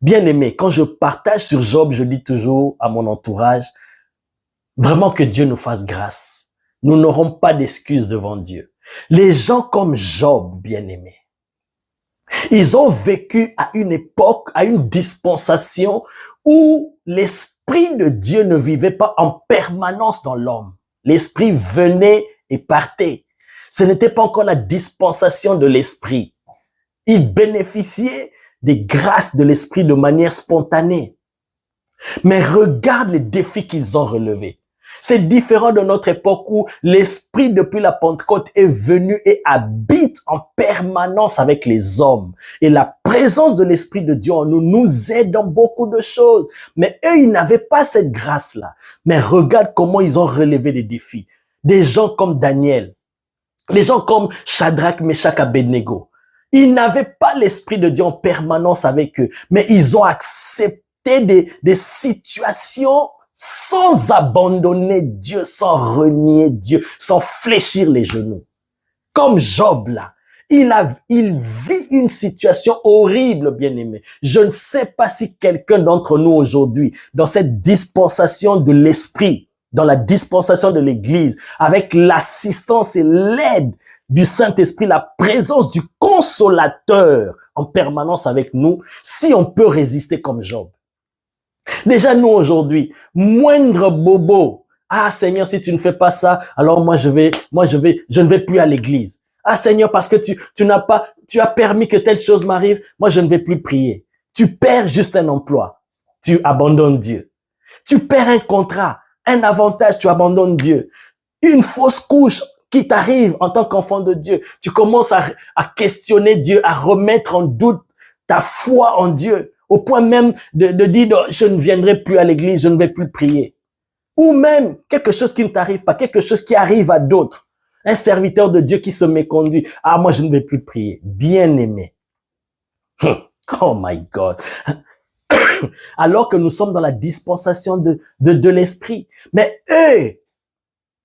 Bien aimé, quand je partage sur Job, je dis toujours à mon entourage, vraiment que Dieu nous fasse grâce. Nous n'aurons pas d'excuses devant Dieu. Les gens comme Job, bien aimé, ils ont vécu à une époque, à une dispensation où l'Esprit de Dieu ne vivait pas en permanence dans l'homme. L'Esprit venait et partait. Ce n'était pas encore la dispensation de l'Esprit. Ils bénéficiaient des grâces de l'Esprit de manière spontanée. Mais regarde les défis qu'ils ont relevés. C'est différent de notre époque où l'Esprit depuis la Pentecôte est venu et habite en permanence avec les hommes. Et la présence de l'Esprit de Dieu en nous nous aide dans beaucoup de choses. Mais eux, ils n'avaient pas cette grâce-là. Mais regarde comment ils ont relevé les défis. Des gens comme Daniel, des gens comme Shadrach, Meshach, Abednego. Ils n'avaient pas l'Esprit de Dieu en permanence avec eux, mais ils ont accepté des situations sans abandonner Dieu, sans renier Dieu, sans fléchir les genoux. Comme Job là, il vit une situation horrible, bien-aimé. Je ne sais pas si quelqu'un d'entre nous aujourd'hui, dans cette dispensation de l'Esprit, dans la dispensation de l'Église, avec l'assistance et l'aide du Saint-Esprit, la présence du Consolateur en permanence avec nous, si on peut résister comme Job. Déjà, nous, aujourd'hui, moindre bobo. Ah, Seigneur, si tu ne fais pas ça, alors je ne vais plus à l'église. Ah, Seigneur, parce que tu as permis que telle chose m'arrive, moi, je ne vais plus prier. Tu perds juste un emploi. Tu abandonnes Dieu. Tu perds un contrat, un avantage, tu abandonnes Dieu. Une fausse couche qui t'arrive en tant qu'enfant de Dieu. Tu commences à questionner Dieu, à remettre en doute ta foi en Dieu. Au point même de dire, je ne viendrai plus à l'église, je ne vais plus prier. Ou même quelque chose qui ne t'arrive pas, quelque chose qui arrive à d'autres. Un serviteur de Dieu qui se méconduit. Ah, moi, je ne vais plus prier. Bien aimé. Oh my God. Alors que nous sommes dans la dispensation de l'esprit. Mais eux,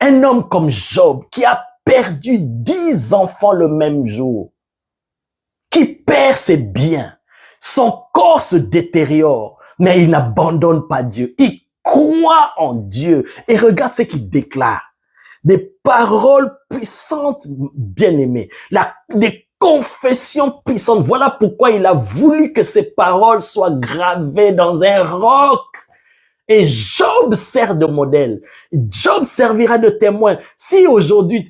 un homme comme Job, qui a perdu 10 enfants le même jour, qui perd ses biens, son corps se détériore, mais il n'abandonne pas Dieu. Il croit en Dieu. Et regarde ce qu'il déclare. Des paroles puissantes, bien-aimées. Des confessions puissantes. Voilà pourquoi il a voulu que ces paroles soient gravées dans un roc. Et Job sert de modèle. Job servira de témoin. Si aujourd'hui,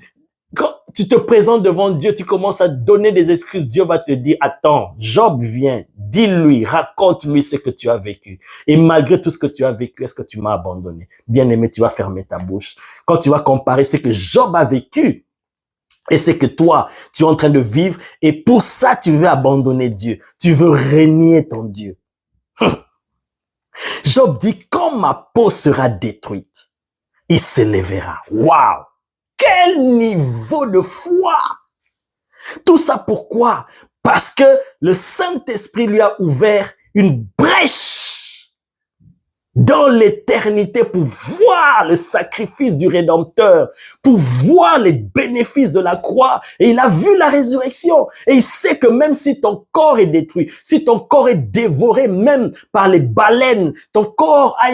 quand tu te présentes devant Dieu, tu commences à donner des excuses, Dieu va te dire, attends, Job vient, dis-lui, raconte-lui ce que tu as vécu. Et malgré tout ce que tu as vécu, est-ce que tu m'as abandonné? Bien aimé, tu vas fermer ta bouche. Quand tu vas comparer ce que Job a vécu et ce que toi, tu es en train de vivre, et pour ça, tu veux abandonner Dieu. Tu veux renier ton Dieu. Job dit, quand ma peau sera détruite, il s'élèvera. Waouh! Quel niveau de foi! Tout ça pourquoi? Parce que le Saint-Esprit lui a ouvert une brèche dans l'éternité pour voir le sacrifice du Rédempteur, pour voir les bénéfices de la croix. Et il a vu la résurrection. Et il sait que même si ton corps est détruit, si ton corps est dévoré même par les baleines, ton corps a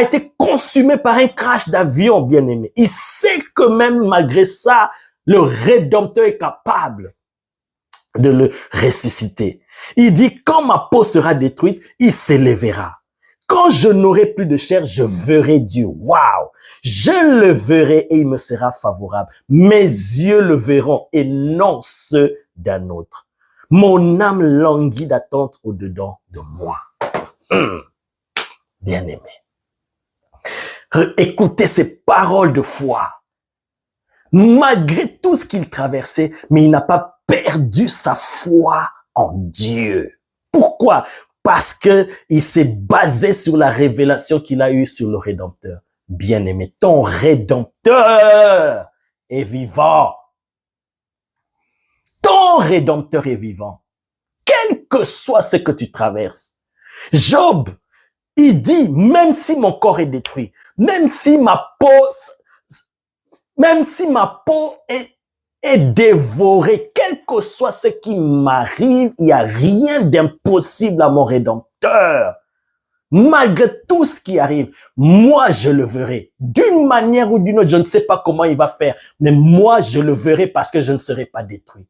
été consumé par un crash d'avion, bien-aimé. Il sait que même malgré ça, le Rédempteur est capable de le ressusciter. Il dit, quand ma peau sera détruite, il s'élèvera. Quand je n'aurai plus de chair, je verrai Dieu. Waouh! Je le verrai et il me sera favorable. Mes yeux le verront et non ceux d'un autre. Mon âme languit d'attente au-dedans de moi. Bien-aimé. Écoutez ces paroles de foi. Malgré tout ce qu'il traversait, mais il n'a pas perdu sa foi en Dieu. Pourquoi? Parce que il s'est basé sur la révélation qu'il a eue sur le Rédempteur. Bien-aimé, ton Rédempteur est vivant. Ton Rédempteur est vivant. Quel que soit ce que tu traverses. Job, il dit, même si mon corps est détruit, même si ma peau est et dévorer, quel que soit ce qui m'arrive, il n'y a rien d'impossible à mon Rédempteur. Malgré tout ce qui arrive, moi je le verrai. D'une manière ou d'une autre, je ne sais pas comment il va faire, mais moi je le verrai parce que je ne serai pas détruit.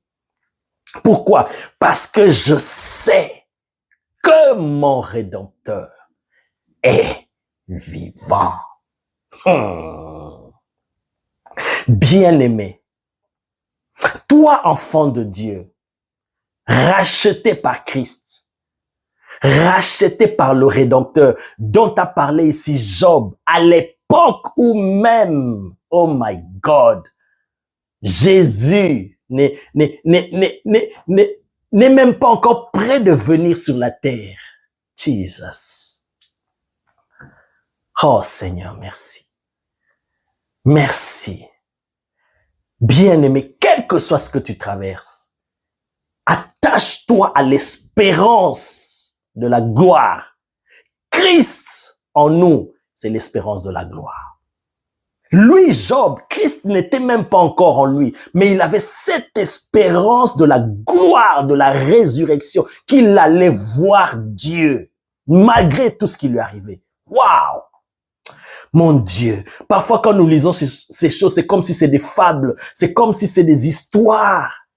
Pourquoi? Parce que je sais que mon Rédempteur est vivant. Bien-aimé, toi enfant de Dieu, racheté par Christ, racheté par le Rédempteur dont a parlé ici Job, à l'époque où même, oh my God, Jésus n'est même pas encore prêt de venir sur la terre. Jesus. Oh Seigneur, merci. Merci. Bien-aimé, quel que soit ce que tu traverses, attache-toi à l'espérance de la gloire. Christ en nous, c'est l'espérance de la gloire. Lui, Job, Christ n'était même pas encore en lui, mais il avait cette espérance de la gloire, de la résurrection, qu'il allait voir Dieu, malgré tout ce qui lui arrivait. Waouh! Mon Dieu, parfois quand nous lisons ces choses, c'est comme si c'est des fables, c'est comme si c'est des histoires.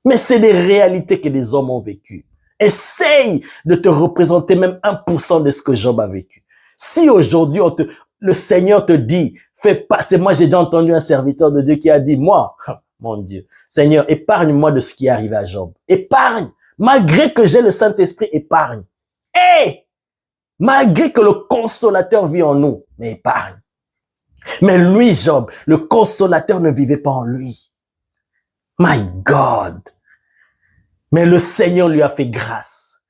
Mais c'est des réalités que les hommes ont vécues. Essaye de te représenter même 1% de ce que Job a vécu. Si aujourd'hui le Seigneur te dit, fais pas, c'est moi j'ai déjà entendu un serviteur de Dieu qui a dit, moi, mon Dieu, Seigneur, épargne-moi de ce qui est arrivé à Job. Épargne, malgré que j'ai le Saint-Esprit, épargne. Et malgré que le consolateur vit en nous, mais épargne. Mais lui, Job, le consolateur ne vivait pas en lui. My God. Mais le Seigneur lui a fait grâce.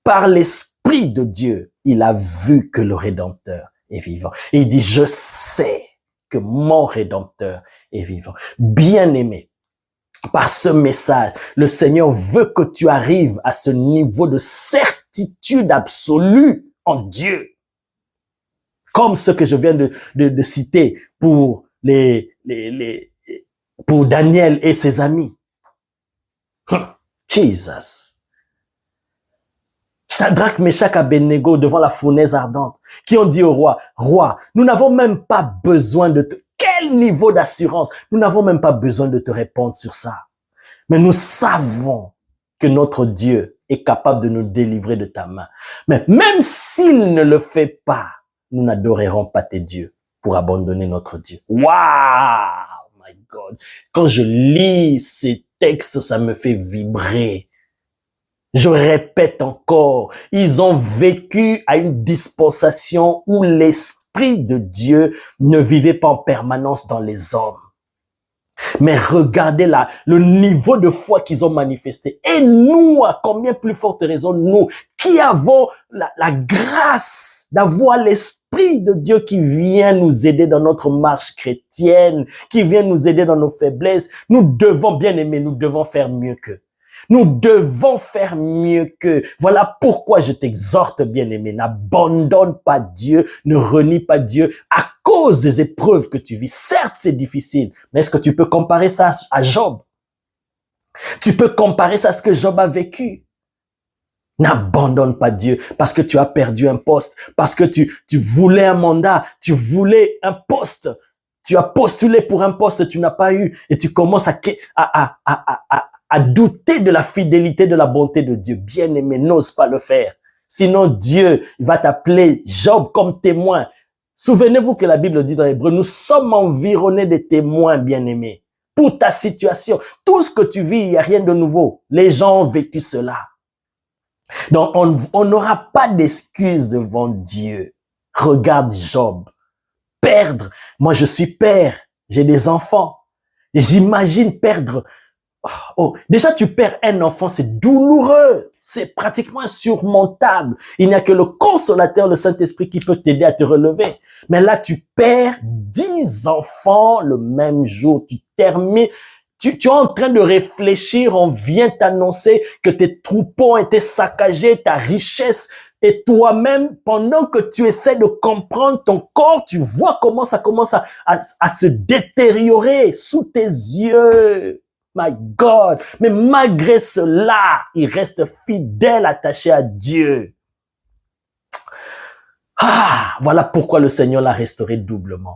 Par l'Esprit de Dieu, il a vu que le Rédempteur est vivant. Et il dit, je sais que mon Rédempteur est vivant. Bien-aimé, par ce message, le Seigneur veut que tu arrives à ce niveau de certitude absolue en Dieu. Comme ce que je viens de citer pour pour Daniel et ses amis. Jesus. Shadrach, Meshach, Abednego devant la fournaise ardente, qui ont dit au roi, roi, nous n'avons même pas besoin de quel niveau d'assurance? Nous n'avons même pas besoin de te répondre sur ça. Mais nous savons que notre Dieu est capable de nous délivrer de ta main. Mais même s'il ne le fait pas, nous n'adorerons pas tes dieux pour abandonner notre Dieu. Wow, my God. Quand je lis ces textes, ça me fait vibrer. Je répète encore, ils ont vécu à une dispensation où l'Esprit de Dieu ne vivait pas en permanence dans les hommes. Mais regardez là, le niveau de foi qu'ils ont manifesté. Et nous, à combien plus forte raison, nous, qui avons la grâce d'avoir l'Esprit de Dieu qui vient nous aider dans notre marche chrétienne, qui vient nous aider dans nos faiblesses, nous devons, bien aimer, nous devons faire mieux qu'eux. Nous devons faire mieux qu'eux. Voilà pourquoi je t'exhorte, bien-aimé, n'abandonne pas Dieu, ne renie pas Dieu à cause des épreuves que tu vis. Certes, c'est difficile, mais est-ce que tu peux comparer ça à Job? Tu peux comparer ça à ce que Job a vécu. N'abandonne pas Dieu parce que tu as perdu un poste, parce que tu voulais un mandat, tu voulais un poste. Tu as postulé pour un poste, tu n'as pas eu, et tu commences à douter de la fidélité, de la bonté de Dieu. Bien-aimé, n'ose pas le faire. Sinon, Dieu va t'appeler Job comme témoin. Souvenez-vous que la Bible dit dans Hébreux, nous sommes environnés de témoins, bien-aimés. Pour ta situation, tout ce que tu vis, il n'y a rien de nouveau. Les gens ont vécu cela. Donc, on n'aura pas d'excuses devant Dieu. Regarde Job. Perdre. Moi, je suis père. J'ai des enfants. J'imagine perdre. Oh, déjà, tu perds un enfant, c'est douloureux. C'est pratiquement insurmontable. Il n'y a que le consolateur, le Saint-Esprit qui peut t'aider à te relever. Mais là, tu perds 10 enfants le même jour. Tu termines. Tu es en train de réfléchir, on vient t'annoncer que tes troupeaux ont été saccagés, ta richesse, Et toi-même, pendant que tu essaies de comprendre ton corps, tu vois comment ça commence à se détériorer sous tes yeux. My God. Mais malgré cela, il reste fidèle, attaché à Dieu. Ah, voilà pourquoi le Seigneur l'a restauré doublement.